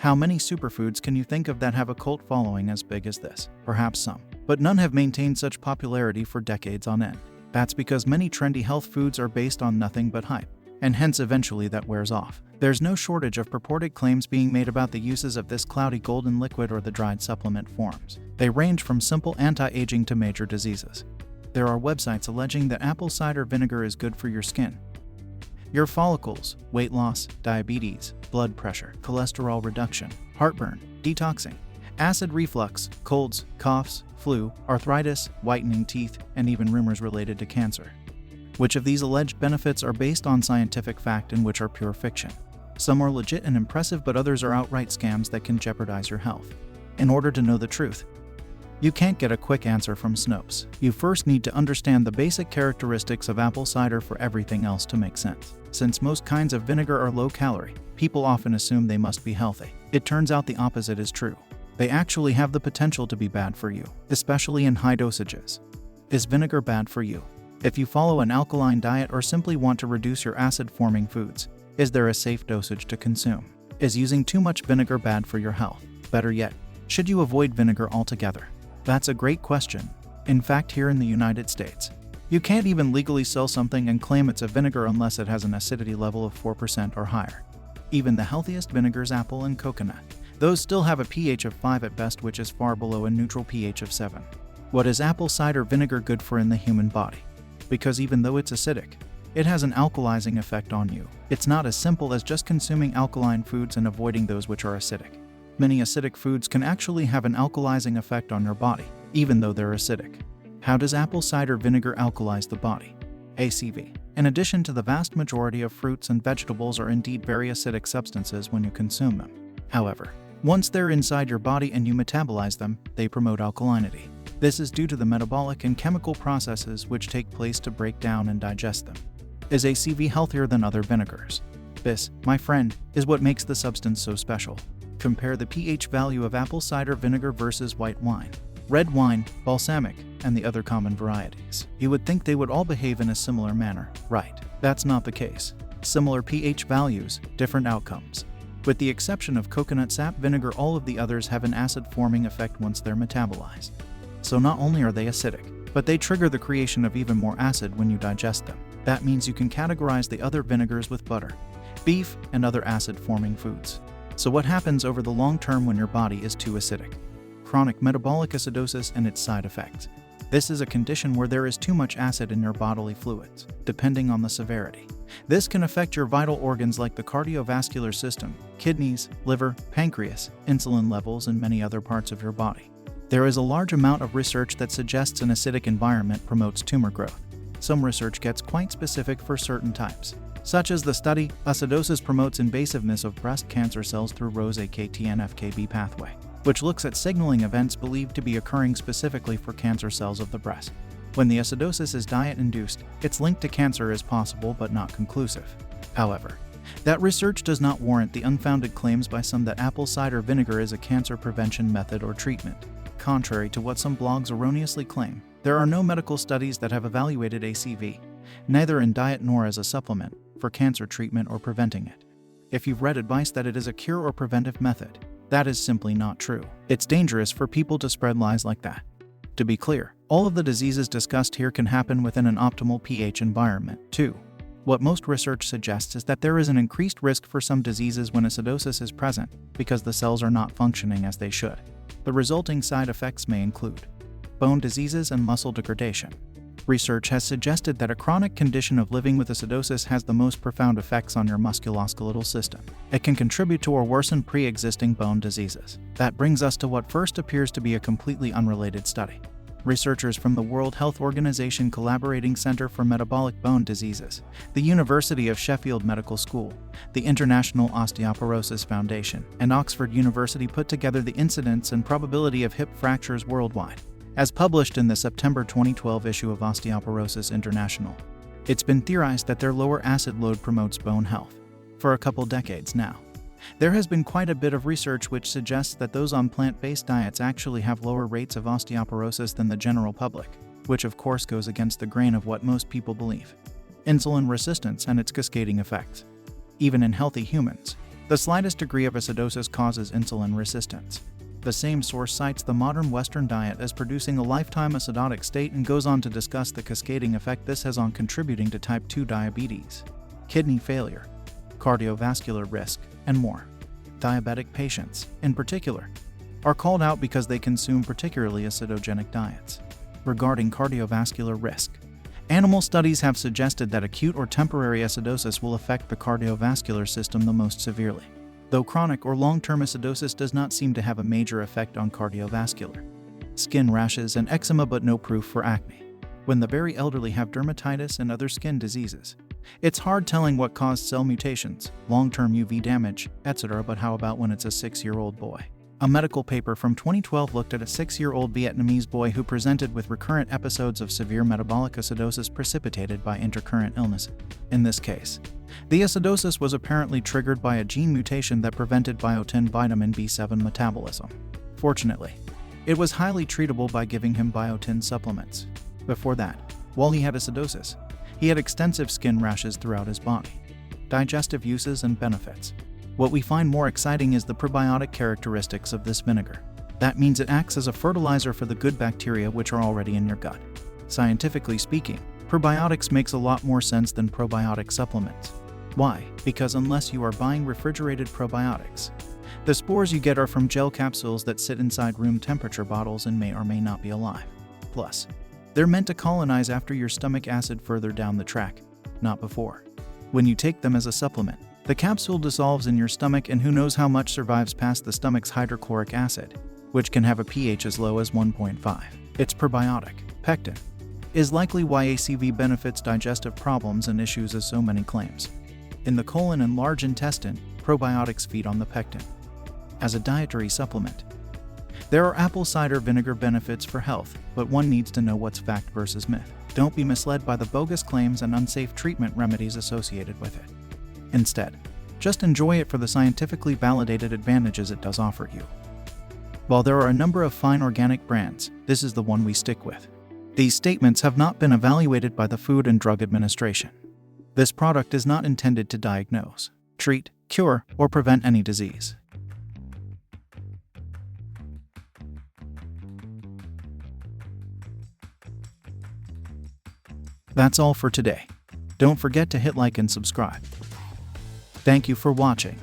How many superfoods can you think of that have a cult following as big as this? Perhaps some, but none have maintained such popularity for decades on end. That's because many trendy health foods are based on nothing but hype, and hence eventually that wears off. There's no shortage of purported claims being made about the uses of this cloudy golden liquid or the dried supplement forms. They range from simple anti-aging to major diseases. There are websites alleging that apple cider vinegar is good for your skin, your follicles, weight loss, diabetes, blood pressure, cholesterol reduction, heartburn, detoxing, acid reflux, colds, coughs, flu, arthritis, whitening teeth, and even rumors related to cancer. Which of these alleged benefits are based on scientific fact and which are pure fiction? Some are legit and impressive, but others are outright scams that can jeopardize your health. In order to know the truth, you can't get a quick answer from Snopes. You first need to understand the basic characteristics of apple cider for everything else to make sense. Since most kinds of vinegar are low-calorie, people often assume they must be healthy. It turns out the opposite is true. They actually have the potential to be bad for you, especially in high dosages. Is vinegar bad for you? If you follow an alkaline diet or simply want to reduce your acid-forming foods, is there a safe dosage to consume? Is using too much vinegar bad for your health? Better yet, should you avoid vinegar altogether? That's a great question. In fact, here in the United States, you can't even legally sell something and claim it's a vinegar unless it has an acidity level of 4% or higher. Even the healthiest vinegars, apple and coconut, those still have a pH of 5 at best, which is far below a neutral pH of 7. What is apple cider vinegar good for in the human body? Because even though it's acidic, it has an alkalizing effect on you. It's not as simple as just consuming alkaline foods and avoiding those which are acidic. Many acidic foods can actually have an alkalizing effect on your body, even though they're acidic. How does apple cider vinegar alkalize the body? ACV. In addition to the vast majority of fruits and vegetables are indeed very acidic substances when you consume them. However, once they're inside your body and you metabolize them, they promote alkalinity. This is due to the metabolic and chemical processes which take place to break down and digest them. Is ACV healthier than other vinegars? This, my friend, is what makes the substance so special. Compare the pH value of apple cider vinegar versus white wine, red wine, balsamic, and the other common varieties. You would think they would all behave in a similar manner, right? That's not the case. Similar pH values, different outcomes. With the exception of coconut sap vinegar, all of the others have an acid-forming effect once they're metabolized. So not only are they acidic, but they trigger the creation of even more acid when you digest them. That means you can categorize the other vinegars with butter, beef, and other acid-forming foods. So what happens over the long term when your body is too acidic? Chronic metabolic acidosis and its side effects. This is a condition where there is too much acid in your bodily fluids, depending on the severity. This can affect your vital organs like the cardiovascular system, kidneys, liver, pancreas, insulin levels, and many other parts of your body. There is a large amount of research that suggests an acidic environment promotes tumor growth. Some research gets quite specific for certain types, such as the study, Acidosis promotes invasiveness of breast cancer cells through ROS-AKT-NF-kB pathway, which looks at signaling events believed to be occurring specifically for cancer cells of the breast. When the acidosis is diet-induced, its link to cancer is possible but not conclusive. However, that research does not warrant the unfounded claims by some that apple cider vinegar is a cancer prevention method or treatment. Contrary to what some blogs erroneously claim, there are no medical studies that have evaluated ACV, neither in diet nor as a supplement, for cancer treatment or preventing it. If you've read advice that it is a cure or preventive method, that is simply not true. It's dangerous for people to spread lies like that. To be clear, all of the diseases discussed here can happen within an optimal pH environment, too. What most research suggests is that there is an increased risk for some diseases when acidosis is present, because the cells are not functioning as they should. The resulting side effects may include bone diseases and muscle degradation. Research has suggested that a chronic condition of living with acidosis has the most profound effects on your musculoskeletal system. It can contribute to or worsen pre-existing bone diseases. That brings us to what first appears to be a completely unrelated study. Researchers from the World Health Organization Collaborating Center for Metabolic Bone Diseases, the University of Sheffield Medical School, the International Osteoporosis Foundation, and Oxford University put together the incidence and probability of hip fractures worldwide, as published in the September 2012 issue of Osteoporosis International. It's been theorized that their lower acid load promotes bone health. For a couple decades now, there has been quite a bit of research which suggests that those on plant-based diets actually have lower rates of osteoporosis than the general public, which of course goes against the grain of what most people believe. Insulin resistance and its cascading effects. Even in healthy humans, The slightest degree of acidosis causes insulin resistance. The same source cites the modern Western diet as producing a lifetime acidotic state and goes on to discuss the cascading effect this has on contributing to type 2 diabetes, kidney failure, cardiovascular risk, and more. Diabetic patients, in particular, are called out because they consume particularly acidogenic diets. Regarding cardiovascular risk, animal studies have suggested that acute or temporary acidosis will affect the cardiovascular system the most severely, though chronic or long-term acidosis does not seem to have a major effect on cardiovascular. Skin rashes and eczema, but no proof for acne. When the very elderly have dermatitis and other skin diseases, it's hard telling what caused cell mutations, long-term UV damage, etc. But how about when it's a 6-year-old boy? A medical paper from 2012 looked at a 6-year-old Vietnamese boy who presented with recurrent episodes of severe metabolic acidosis precipitated by intercurrent illness. In this case, the acidosis was apparently triggered by a gene mutation that prevented biotin vitamin B7 metabolism. Fortunately, it was highly treatable by giving him biotin supplements. Before that, while he had acidosis, he had extensive skin rashes throughout his body. Digestive uses and benefits. What we find more exciting is the probiotic characteristics of this vinegar. That means it acts as a fertilizer for the good bacteria which are already in your gut. Scientifically speaking, probiotics makes a lot more sense than probiotic supplements. Why? Because unless you are buying refrigerated probiotics, the spores you get are from gel capsules that sit inside room temperature bottles and may or may not be alive. Plus, they're meant to colonize after your stomach acid further down the track, not before. When you take them as a supplement, the capsule dissolves in your stomach and who knows how much survives past the stomach's hydrochloric acid, which can have a pH as low as 1.5. Its probiotic, pectin, is likely why ACV benefits digestive problems and issues as so many claims. In the colon and large intestine, probiotics feed on the pectin. As a dietary supplement, there are apple cider vinegar benefits for health, but one needs to know what's fact versus myth. Don't be misled by the bogus claims and unsafe treatment remedies associated with it. Instead, just enjoy it for the scientifically validated advantages it does offer you. While there are a number of fine organic brands, this is the one we stick with. These statements have not been evaluated by the Food and Drug Administration. This product is not intended to diagnose, treat, cure, or prevent any disease. That's all for today. Don't forget to hit like and subscribe. Thank you for watching.